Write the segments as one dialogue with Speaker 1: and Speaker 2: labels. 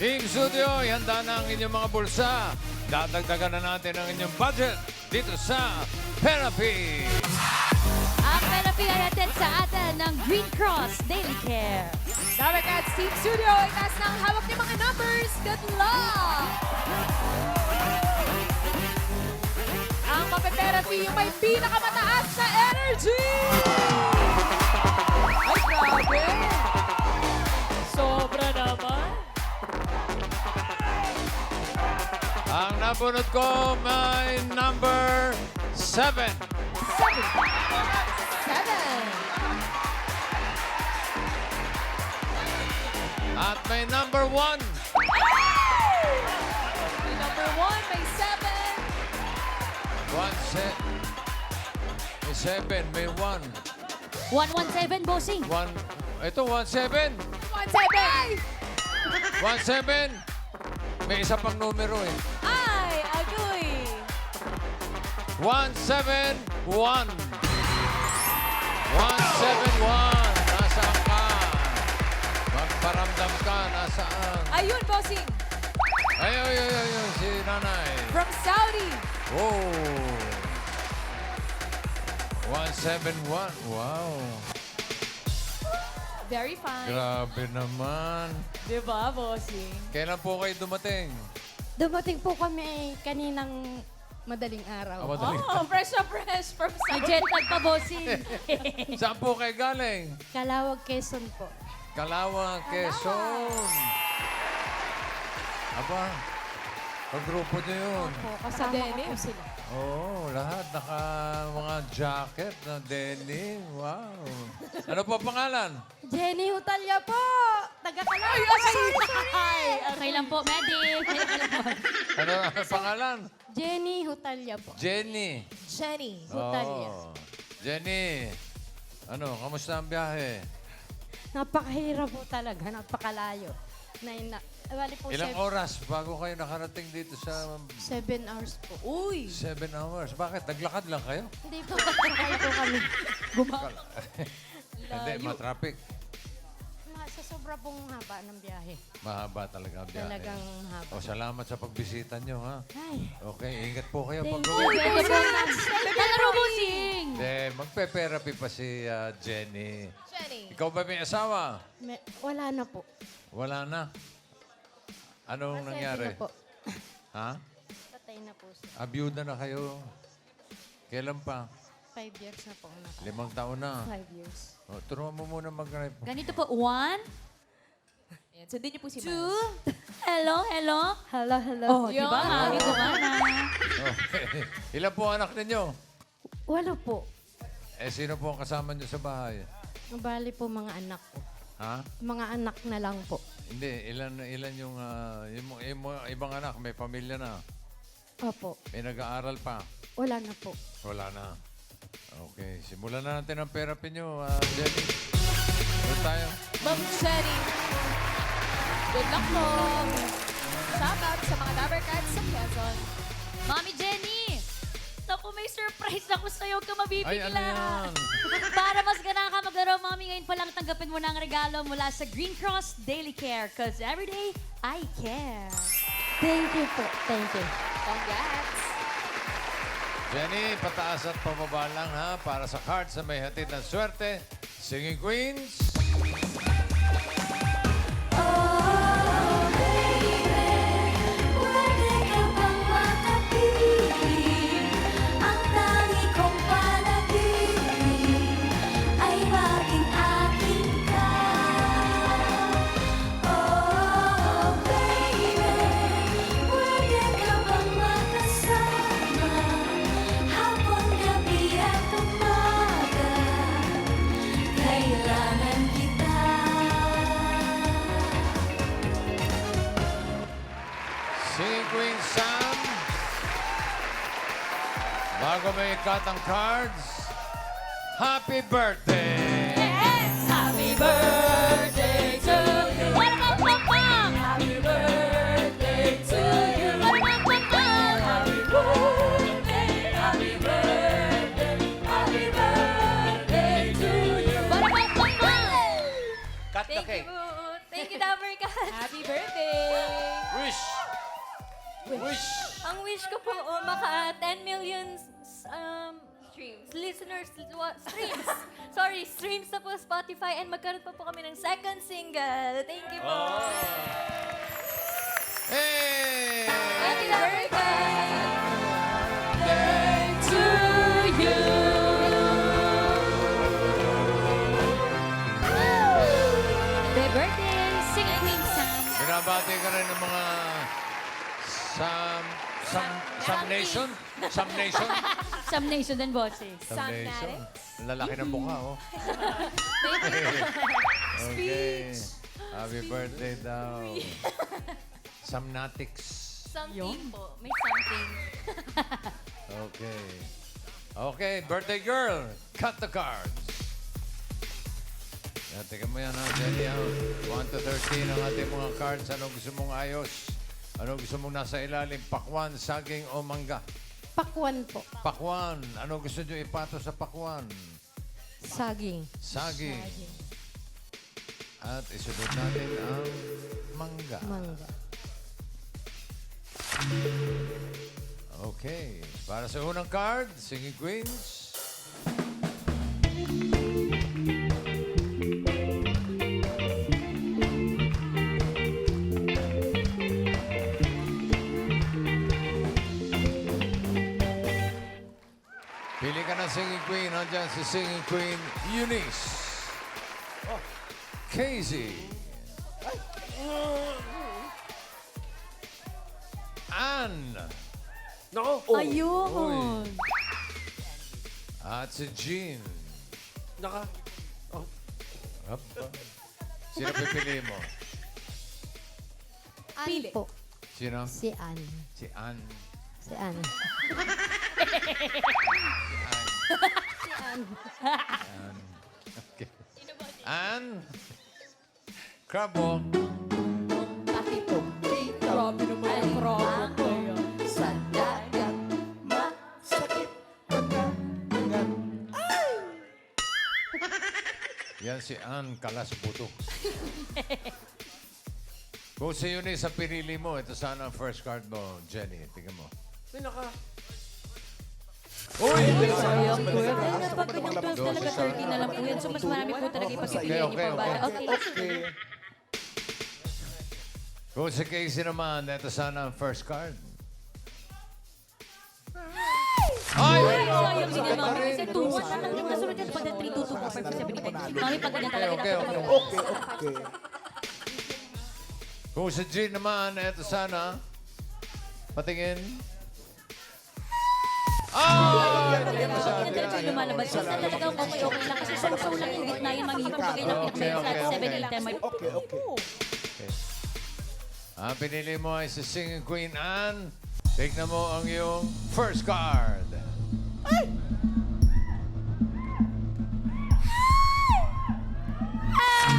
Speaker 1: Team Studio, handa na ang inyong mga bulsa. Dadagdagan na natin ang inyong budget dito sa Therapy.
Speaker 2: Ang therapy ay hatid sa atin ng Green Cross Daily Care.
Speaker 3: Dapat at Team Studio, itaas na ang hawak ng mga numbers. Good luck! Ang Mape-Therapy yung may pinakamataas na energy! Ay, grabe! Sobra naman.
Speaker 1: Ang nabunot ko may number 7.
Speaker 3: 7.
Speaker 1: At may number 1.
Speaker 3: May number 1, may 7.
Speaker 1: 7, may 1.
Speaker 2: 117, bossing.
Speaker 1: 1. Ito, 17.
Speaker 3: 1, 7.
Speaker 1: 17. May isa pang numero eh.
Speaker 3: Ay, agoy.
Speaker 1: 171. 171. Nasaan ka? Magparamdam ka. Nasaan?
Speaker 3: Ayun, bossing.
Speaker 1: Ay. Si nanay.
Speaker 3: From Saudi.
Speaker 1: Oh. 171. Wow.
Speaker 3: Very fine.
Speaker 1: Grabe naman.
Speaker 3: Diba, bossing?
Speaker 1: Kailan po kayo dumating?
Speaker 4: Dumating po kami kaninang madaling araw.
Speaker 1: Madaling.
Speaker 3: Oh, fresh na fresh from
Speaker 2: May
Speaker 3: Saudi.
Speaker 2: jet lag pa, bossing.
Speaker 1: Saan po kayo galing?
Speaker 4: Calawag, Quezon po.
Speaker 1: Kalawang, Quezon. Aba, pag-grupo niyo yun.
Speaker 4: Po, kasama ko
Speaker 3: denim.
Speaker 4: po sila.
Speaker 1: Oo, lahat naka mga jacket na denim. Wow. Ano po pangalan?
Speaker 4: Jenny Hutalya po! Taga-Calawag.
Speaker 2: Okay lang po, medic.
Speaker 1: Ano ang pangalan?
Speaker 4: Jenny Hutalya po.
Speaker 1: Jenny.
Speaker 3: Jenny.
Speaker 4: Hutalya.
Speaker 1: Oh. Jenny. Ano, kamusta ang biyahe?
Speaker 4: Napakahirap po talaga, napakalayo. Bali po,
Speaker 1: Ilang oras bago kayo nakarating dito sa
Speaker 4: 7 hours po.
Speaker 3: Uy.
Speaker 1: 7 hours? Bakit? Naglakad lang kayo?
Speaker 4: Hindi po, sakay po kami.
Speaker 1: Hindi, matraffic.
Speaker 4: Sa sobra pong haba ng biyahe.
Speaker 1: Mahaba talaga ang biyahe.
Speaker 4: Talagang haba.
Speaker 1: O, salamat sa pagbisita nyo, ha?
Speaker 4: Ay,
Speaker 1: Okay, ingat po kayo
Speaker 4: thank
Speaker 1: pag
Speaker 4: you.
Speaker 1: uwi.
Speaker 2: Pwede po na. Palaro, bossing.
Speaker 1: Hindi, magpe-therapy pa si Jenny.
Speaker 3: Jenny.
Speaker 1: Ikaw ba may asawa?
Speaker 4: Wala na po.
Speaker 1: Wala na. Anong
Speaker 4: Kasi
Speaker 1: nangyari?
Speaker 4: na po.
Speaker 1: Ha?
Speaker 4: Patay na po siya.
Speaker 1: Abiyuda na kayo. Kailan pa?
Speaker 4: 5 years na po.
Speaker 1: 5 taon na.
Speaker 4: 5 years.
Speaker 1: O, turuan mo muna mag-drive.
Speaker 2: Ganito po, 1,
Speaker 3: Ayan, sundin niyo po si
Speaker 2: 2.
Speaker 3: Miles.
Speaker 2: Hello.
Speaker 4: Hello, hello.
Speaker 2: Oh, di ba?
Speaker 3: Yun.
Speaker 2: Mami gumana.
Speaker 1: Okay. Ilan po anak ninyo?
Speaker 4: Wala po.
Speaker 1: Sino po ang kasama nyo sa bahay?
Speaker 4: Bali po mga anak ko.
Speaker 1: Ha?
Speaker 4: Mga anak na lang po.
Speaker 1: Hindi, ilan yung ibang anak, may pamilya na.
Speaker 4: Opo.
Speaker 1: May nag-aaral pa.
Speaker 4: Wala na po.
Speaker 1: Wala na. Okay, simulan na natin ang therapy nyo, Jenny. Doon tayo.
Speaker 3: Ma'am Jenny. Good luck po. Shout out sa mga Dabber Cats sa Quezon.
Speaker 2: Mami Jenny! Naku, may surprise ako sa'yo. Huwag ka
Speaker 1: Ay,
Speaker 2: mabibigla.
Speaker 1: ano yan?
Speaker 2: Para mas gana ka maglaro, Mami, ngayon pa lang tanggapin mo na ang regalo mula sa Green Cross Daily Care. Cause every day, I care.
Speaker 4: Thank you po. Thank you.
Speaker 3: Congrats.
Speaker 1: Jenny, pataas at pababa lang, ha? Para sa cards na may hatid ng swerte. Singing Queens. Singing Queen Sam. Bago may ikat ang cards, happy birthday!
Speaker 2: Yes! Happy birthday to you! Pang!
Speaker 3: Happy birthday to you.
Speaker 2: Pang!
Speaker 3: Happy birthday. Happy birthday. Happy birthday to you.
Speaker 1: Cut the
Speaker 2: Thank
Speaker 1: cake.
Speaker 2: you.
Speaker 5: Thank you, Dabber Cats.
Speaker 3: Happy birthday!
Speaker 1: Wish! Wish!
Speaker 5: Ang wish ko po, maka 10 million listeners, streams. Sorry, streams na po Spotify and magkaroon pa po kami ng second single. Thank you po.
Speaker 1: Hey!
Speaker 5: Happy birthday!
Speaker 1: Day
Speaker 5: To you! Happy birthday, Singing Queen Sam.
Speaker 1: Binabati ka rin ng mga Sam Nation? Sam Nation?
Speaker 2: Some Nation din, bossing.
Speaker 1: Sam Nation.
Speaker 3: Samnatics.
Speaker 1: Ang lalaki ng mukha, oh.
Speaker 3: Thank you.
Speaker 1: Okay. Happy birthday daw. Samnatics.
Speaker 5: Something po. May something.
Speaker 1: Okay. Okay, birthday girl. Cut the cards. Yan, tingnan mo yan ha, Jenny. 1 to 13 ang ating mga cards. Ano gusto mong ayos? Ano gusto mong nasa ilalim? Pakwan, saging o mangga?
Speaker 4: Pakwan po.
Speaker 1: Pakwan. Ano gusto nyo ipato sa pakwan?
Speaker 4: Saging.
Speaker 1: Saging. At isunod natin ang mangga.
Speaker 4: Mangga.
Speaker 1: Okay. Para sa unang card, Singing Queens. Pili ka ng Singing Queen. Nandiyan si Singing Queen Eunice. Casey. Anne.
Speaker 2: Ayun.
Speaker 1: At si Jean.
Speaker 6: Naka.
Speaker 1: Aba. Sino pipili mo?
Speaker 3: Pili.
Speaker 4: Po.
Speaker 1: Sino?
Speaker 4: Si Ann.
Speaker 1: Si Anne.
Speaker 4: Si Ann.
Speaker 1: Si Anne. Anne. Okay. Anne. Crab walk.
Speaker 4: Pati po.
Speaker 3: Grabe naman ang promo ko.
Speaker 4: Sa dagat. Masakit.
Speaker 1: Yan si Anne Kalasbuto. Kung si Eunice ang pinili mo, ito sana ang first card mo, Jenny. Tingnan mo.
Speaker 6: May naka.
Speaker 1: Uy!
Speaker 2: Sayang po. Dahil na pag ganyang 12 talaga 30 na lang po yan. So mas marami po talaga ipagpipilian niyo pa ba? Okay.
Speaker 1: Kung si Casey naman, ito sana ang first card. Ay!
Speaker 2: Sayang din yan, mami. Kasi 2-1 na lang yung nasunod yan. Pag 3-2-2-4-5-7 Mami, pag ganyan talaga.
Speaker 1: Okay. Kung si Jean naman, ito sana. Patingin. Ay!
Speaker 2: Hindi na talaga yung lumalabas. So talagang okay lang. Kasi sangsang lang yung gitna yung manghihipag pag kayo ng
Speaker 1: Okay.
Speaker 2: pinag 7 8 may
Speaker 1: Ang pinili mo ay si Singing Queen Anne. Tignan mo ang iyong first card.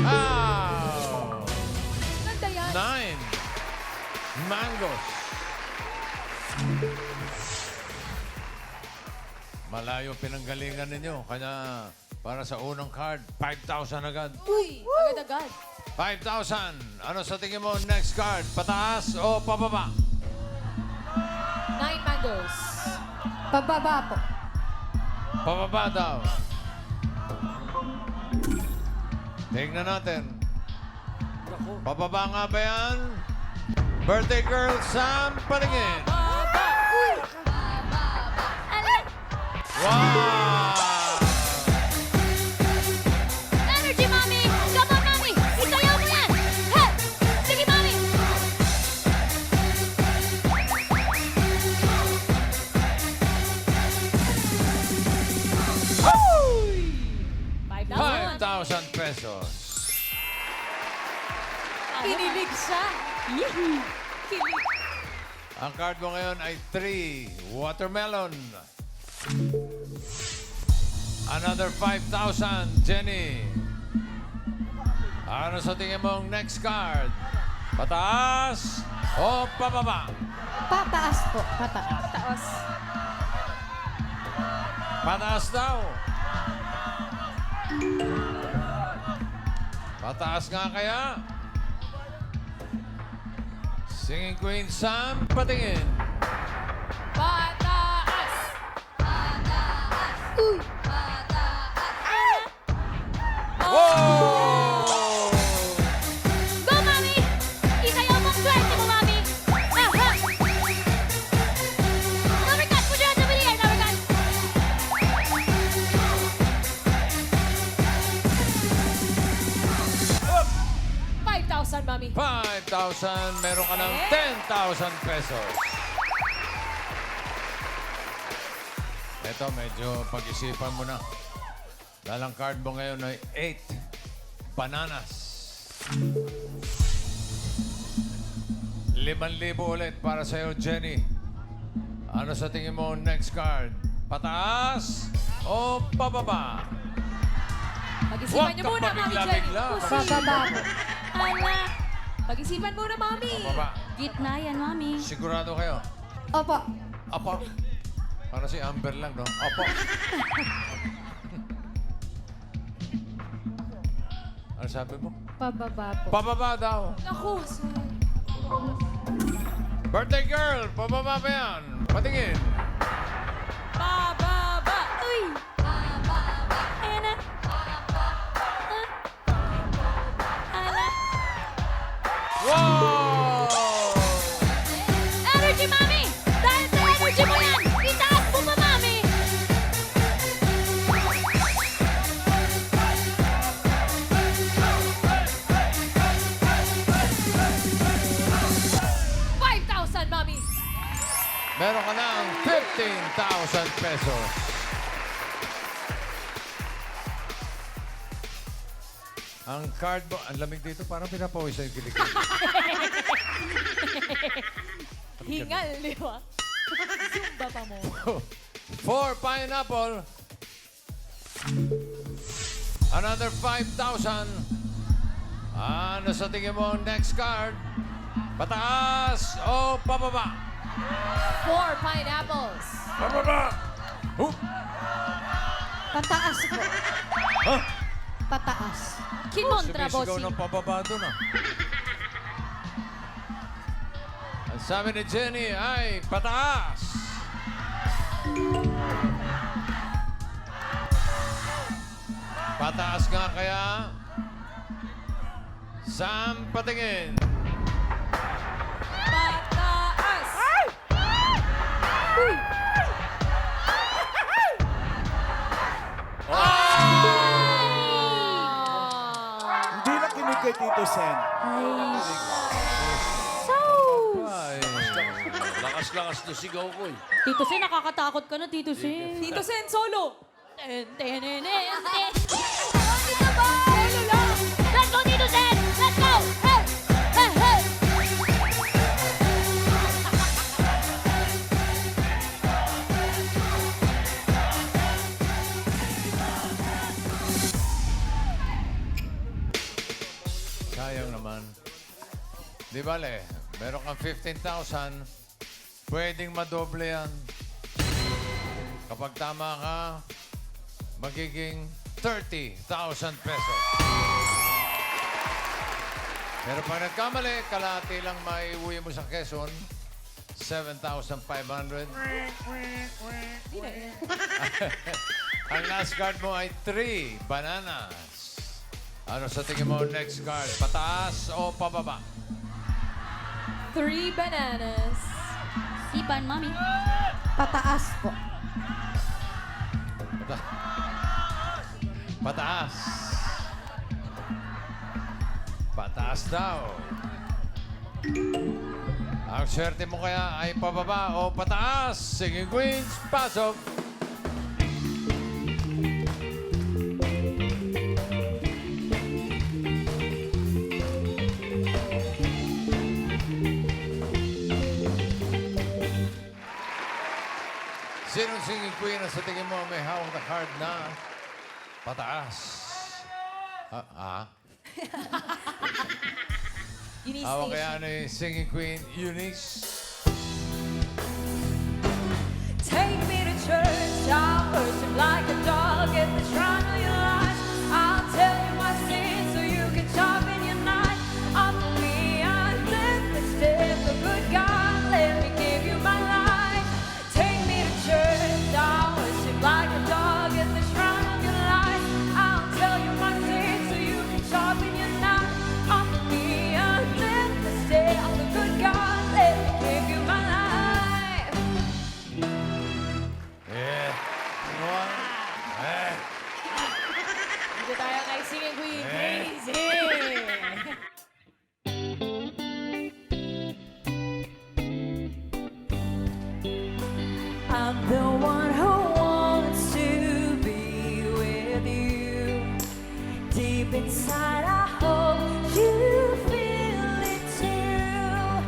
Speaker 1: Ow!
Speaker 3: Ganda yan.
Speaker 1: 9 mangoes. Malayo pinanggalingan ninyo. Kaya para sa unang card, 5,000 agad.
Speaker 3: Uy, agad-agad.
Speaker 1: 5,000. Ano sa tingin mo next card? Pataas o pababa?
Speaker 3: 9 mangoes.
Speaker 4: Pababa po.
Speaker 1: Pababa daw. Tingnan natin. Pababa nga ba yan? Birthday girl Sam Paningin. Wow!
Speaker 2: Energy, mami! Come on, mami! Isayaw mo yan! Hey! Sige, mami!
Speaker 3: $5,000.
Speaker 1: 5,000 pesos.
Speaker 3: Kinilig siya. Kilig.
Speaker 1: Ang card mo ngayon ay 3 watermelon. Another 5,000, Jenny. Ano sa tingin mong next card? Pataas o pababa?
Speaker 4: Pataas po. Pataas.
Speaker 3: Taos.
Speaker 1: Pataas daw. Pataas nga kaya? Singing Queen Sam, patingin.
Speaker 3: Pataas!
Speaker 1: Whoa!
Speaker 2: Go, Mami! Isayaw mo ang swerte mo, Mami! Aha! Number cut! Put your hands up in the air, number cut!
Speaker 3: 5,000, Mami.
Speaker 1: 5,000. Meron ka ng 10,000 pesos. Ito, medyo pag-isipan mo na. Dahil ang card mo ngayon ay 8 bananas. 5,000 ulit para sa'yo, Jenny. Ano sa tingin mo next card? Pataas o pababa?
Speaker 3: Pag-isipan niyo muna, Mami Jenny.
Speaker 1: pabigla-bigla.
Speaker 4: Bababa po.
Speaker 2: Ala!
Speaker 3: Pag-isipan muna, Mami.
Speaker 1: Pababa.
Speaker 2: Gitna yan, Mami.
Speaker 1: Sigurado kayo?
Speaker 4: Opo.
Speaker 1: Apo. Para si Amber lang, no? Apo. Ano sabi mo?
Speaker 4: Pababa po.
Speaker 1: Pababa daw.
Speaker 3: Naku, sir.
Speaker 1: Birthday girl, pababa ba yan? Patingin.
Speaker 3: Pababa!
Speaker 2: Uy! Ayan na. Ala!
Speaker 1: Wow!
Speaker 2: Energy, Mami! Dahil sa energy mo yan, itaas mo pa, Mami!
Speaker 3: Mami.
Speaker 1: Meron ka ng 15,000 pesos. Ang card mo, ang lamig dito, parang pinapawis sa yung kilikili.
Speaker 3: Hingal, di ba? Zumba pa mo.
Speaker 1: 4 pineapple. Another 5,000. Ano sa tingin mo ang next card? Pataas o pababa?
Speaker 3: 4 pineapples.
Speaker 1: Pababa!
Speaker 4: Pataas po.
Speaker 1: Huh?
Speaker 4: Pataas.
Speaker 2: Kinontra,
Speaker 1: Sumisigaw
Speaker 2: bossing.
Speaker 1: ng pababa doon, ah. Ang sabi ni Jenny ay pataas. Pataas nga kaya. Sam, patingin.
Speaker 3: Pataas.
Speaker 6: Hindi na kinig kay Tito Sen.
Speaker 1: Ay,
Speaker 7: Lakas-lakas na sigaw ko eh.
Speaker 2: Tito Sen, nakakatakot ka na, Tito Sen.
Speaker 3: Tito Sen, solo.
Speaker 2: Solo lang! Let's go, Tito Sen! Let's go! Hey! Hey! Hey!
Speaker 1: sayang naman. Di bale, meron kang 15,000. Pwedeng madoble yan. Kapag tama ka, magiging 30,000 pesos. Pero pag nagkamali, kalahati lang maiuwi mo sa Quezon, 7,500. Ang last card mo ay 3 bananas. Ano sa tingin mo next card? Pataas o pababa?
Speaker 3: 3 bananas.
Speaker 2: Sipan, Mami.
Speaker 4: Pataas po.
Speaker 1: Pataas. Pataas daw. Ang swerte mo kaya ay pababa o pataas? Singing Queens, pasok! Sinong singing queen na sa tingin mo may hawak na card na pataas?
Speaker 3: Eunice
Speaker 1: Hawak
Speaker 3: Station.
Speaker 1: kaya ni singing queen Eunice?
Speaker 5: Take me to church, I'll worship like a dog at the shrine of your life. I'll tell you my sins so you can sharpen your knife. Up me, I live the step of I'm the one who wants to be with you. Deep inside, I hope you feel it too.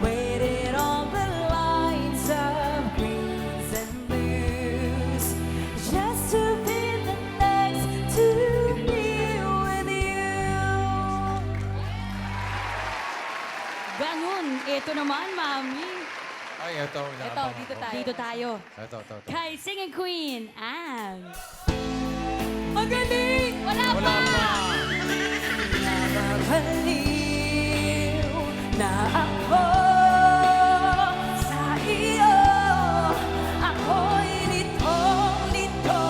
Speaker 5: Waited on the lines of greens and blues, just to be the next to be with you.
Speaker 2: Ganun. Ito naman, Mami.
Speaker 1: Ay, ito.
Speaker 3: Ito, dito tayo.
Speaker 2: Dito tayo.
Speaker 1: Ito.
Speaker 2: Kay Singing Queen, Anne.
Speaker 3: Ang galing! Wala
Speaker 1: Wala
Speaker 3: pa!
Speaker 1: pa.
Speaker 5: Nabaliw na ako sa iyo. Ako'y litong-lito,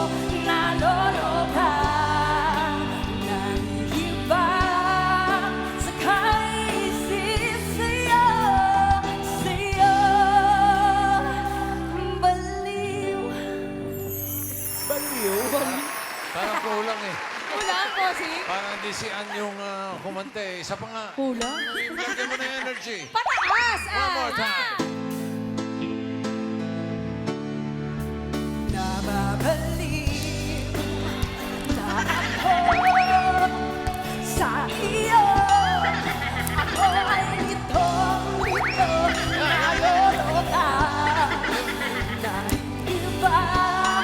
Speaker 5: naloloka ng iba sa kaisip sa'yo, sa'yo. Baliw.
Speaker 6: Baliw.
Speaker 1: Parang kulang eh.
Speaker 3: Kulang, bossing.
Speaker 1: Parang hindi si Ann yung kumante. Isa pa nga.
Speaker 2: Kulang.
Speaker 1: Lagyan mo na yung energy.
Speaker 3: Pataas,
Speaker 1: One more time.
Speaker 5: Nababaliw na ako sa iyo. Ako ay litong-lito, naloloka ng iba.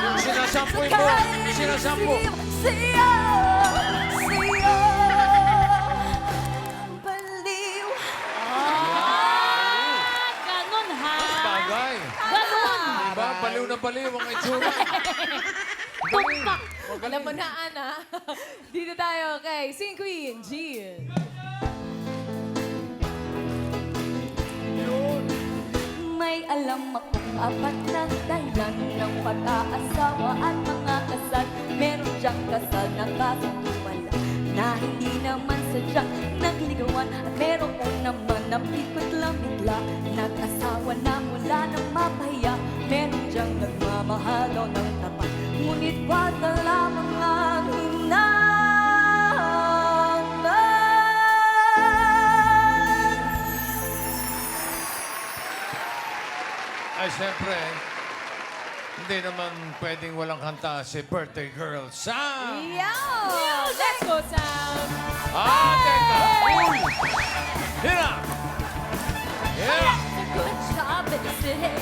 Speaker 1: Yung sinasampoy mo. Sinasampo.
Speaker 5: Sa'yo, sa'yo, baliw.
Speaker 2: Ganun, ha?
Speaker 1: Bagay.
Speaker 2: Ganun.
Speaker 1: Diba? Baliw na baliw ang itsura.
Speaker 2: Tumpak.
Speaker 3: Alam mo na, Ana. Dito tayo kay Sing Queen, Jean.
Speaker 5: May alam akong apat na dahilan ng pag-aasawa at mga kasal. Meron diyang kasal na kasutuwala na hindi naman sadyang nagliligawan. At meron naman na pikot lang bigla, nag-asawa na mula nang mapahiya. Meron diyang nagmamahalo ng tapat, ngunit wag na lamang ang hinahamon.
Speaker 1: Ay, siyempre, hindi naman pwedeng walang kanta si birthday girl Sam.
Speaker 3: Yo! Let's go, Sam!
Speaker 1: Teka! Uy! Hina! Yeah!
Speaker 5: A good job in the city,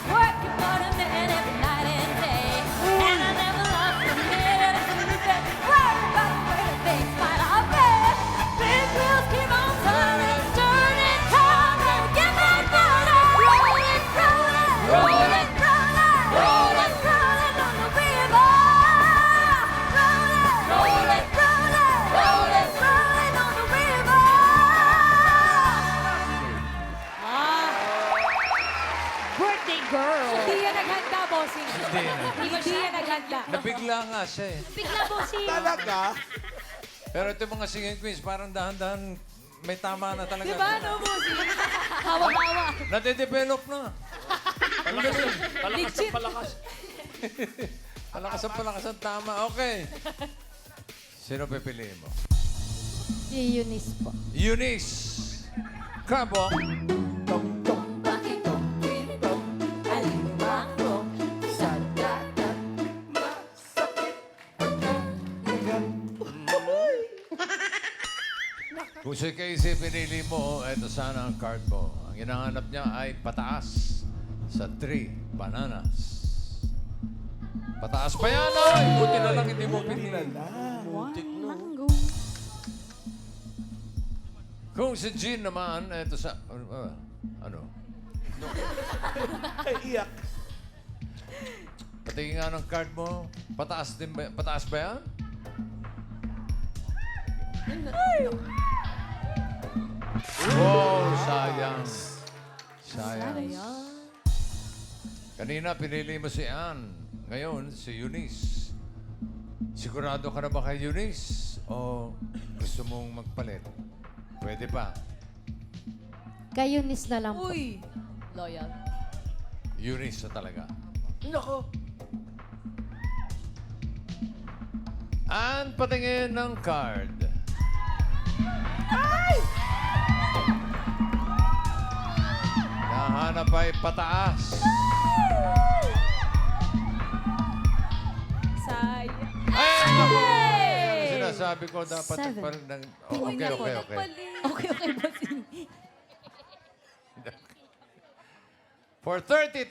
Speaker 5: working for the man every night and day. And I never lost a minute of sleep. Worry about the way that things might have been. Big wheels keep on turning, turning, turning. Get back running, rolling, rolling, rolling, rolling, rolling, rolling on the river. Rolling, rolling, rolling, rolling, rolling on the river.
Speaker 2: Birthday girl.
Speaker 3: Hindi yan naghanda, bossing.
Speaker 1: Hindi na.
Speaker 3: Hindi yan naghanda.
Speaker 1: Nabigla nga siya eh.
Speaker 2: Bigla po si...
Speaker 6: Talaga?
Speaker 1: Pero ito mga singing queens, parang dahan-dahan may tama na talaga.
Speaker 3: Di ba, no, bossing?
Speaker 2: Hawa-hawa.
Speaker 1: Nade-develop na.
Speaker 7: Palakas
Speaker 3: Legit.
Speaker 7: ang palakas.
Speaker 1: Palakas ang tama. Okay. Sino pipiliin mo?
Speaker 4: Si Eunice po.
Speaker 1: Eunice. Kabo.
Speaker 5: Bakit ang pinto, alimango, sa dagat, masakit
Speaker 1: Kung si Casey pinili mo, eto sana ang card mo. Ang hinahanap niya ay pataas sa 3 bananas. Pataas pa yan, ay! Buti na lang hindi mo pinili.
Speaker 2: Mango.
Speaker 1: Kung si Jean naman, eto sa... ano?
Speaker 6: Ay, iyak.
Speaker 1: Patingin nga ng card mo. Pataas ba yan? Wow, sayang. Sayang. Kanina pinili mo si Ann. Ngayon, si Eunice. Sigurado ka na ba kay Eunice? O gusto mong magpalit? Pwede pa.
Speaker 4: Kay Eunice na lang po.
Speaker 3: Uy! Loyal.
Speaker 1: Eunice na talaga.
Speaker 6: Nako.
Speaker 1: Ann, patingin ng card. Nahanap ay pataas. sinasabi ko, dapat
Speaker 2: Seven.
Speaker 1: parang... Oh, okay.
Speaker 2: Okay, bossing.
Speaker 1: For 30,000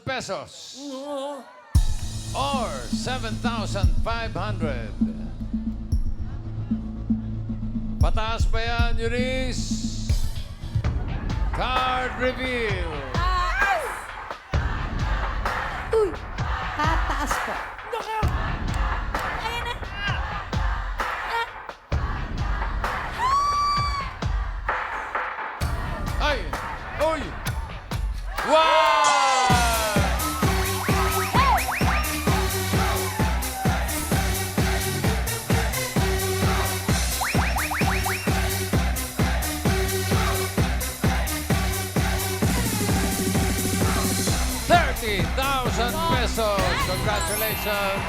Speaker 1: pesos. Or 7,500. Pataas pa yan, Eunice. Card reveal.
Speaker 4: Uy! Tataas po.
Speaker 1: Ay! Uy! Wow! $30,000 Congratulations!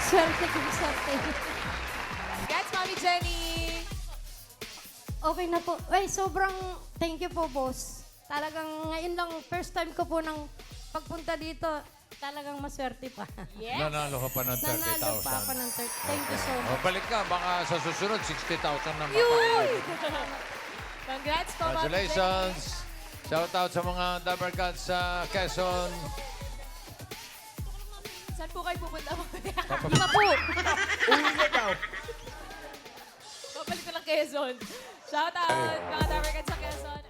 Speaker 4: Swerte kong swerte.
Speaker 3: Congrats, Mami Jenny!
Speaker 4: Okay na po. Ay, sobrang thank you po, boss. Talagang ngayon lang, first time ko po ng pagpunta dito, talagang maswerte pa.
Speaker 3: Yes!
Speaker 1: Nanalo ka pa ng 30,000.
Speaker 4: Nanalo pa ako ng 30. Thank you so
Speaker 1: O,
Speaker 4: much.
Speaker 1: balik ka. Baka sa susunod, 60,000 na
Speaker 3: Congrats po, Mami Jenny!
Speaker 1: Congratulations! Shout out sa mga Dabber Cats sa Quezon.
Speaker 3: Saan po kayo pupunta mamaya?
Speaker 2: Lima po.
Speaker 6: Uwi na daw.
Speaker 3: Babalik ko lang Quezon. Shout out, mga Dabber Cats sa Quezon.